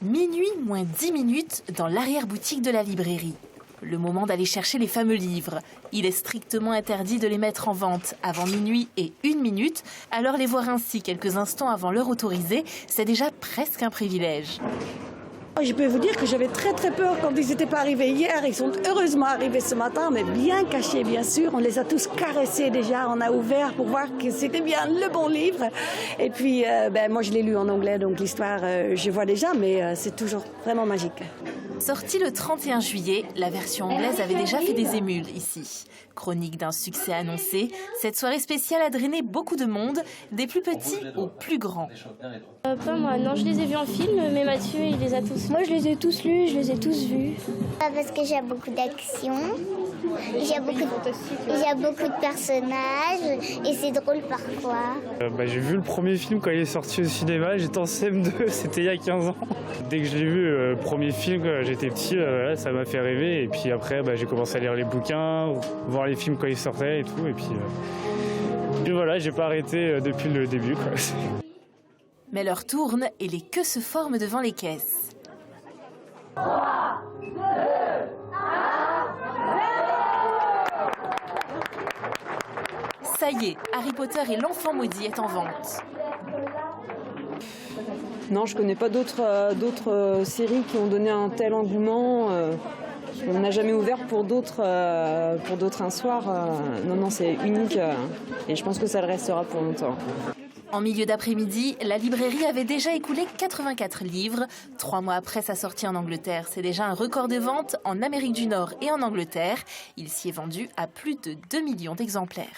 Minuit moins 10 minutes dans l'arrière-boutique de la librairie. Le moment d'aller chercher les fameux livres. Il est strictement interdit de les mettre en vente avant minuit et 1 minute, alors les voir ainsi quelques instants avant l'heure autorisée, c'est déjà presque un privilège. Je peux vous dire que j'avais très peur quand ils n'étaient pas arrivés hier. Ils sont heureusement arrivés ce matin, mais bien cachés bien sûr. On les a tous caressés déjà, on a ouvert pour voir que c'était bien le bon livre. Et puis moi je l'ai lu en anglais, donc l'histoire je vois déjà, mais c'est toujours vraiment magique. Sortie le 31 juillet, la version anglaise avait déjà fait des émules ici. Chronique d'un succès annoncé, cette soirée spéciale a drainé beaucoup de monde, des plus petits aux plus grands. Pas moi, non, je les ai vus en film, mais Mathieu, il les a tous. Moi, je les ai tous lus, je les ai tous vus. Parce que j'ai beaucoup d'action, j'ai beaucoup de personnages et c'est drôle parfois. J'ai vu le premier film quand il est sorti au cinéma, j'étais en CM2, c'était il y a 15 ans. Dès que j'ai vu le premier film, j'étais petit, ça m'a fait rêver. Et puis après, j'ai commencé à lire les bouquins, voir les films quand ils sortaient et tout. Et puis voilà, j'ai pas arrêté depuis le début, quoi. Mais l'heure tourne et les queues se forment devant les caisses. 3, 2, 1, 0. Ça y est, Harry Potter et l'enfant maudit est en vente. Non, je connais pas d'autres séries qui ont donné un tel engouement. On n'a jamais ouvert pour d'autres un soir. Non, c'est unique et je pense que ça le restera pour longtemps. En milieu d'après-midi, la librairie avait déjà écoulé 84 livres. 3 mois après sa sortie en Angleterre, c'est déjà un record de vente en Amérique du Nord et en Angleterre. Il s'y est vendu à plus de 2 millions d'exemplaires.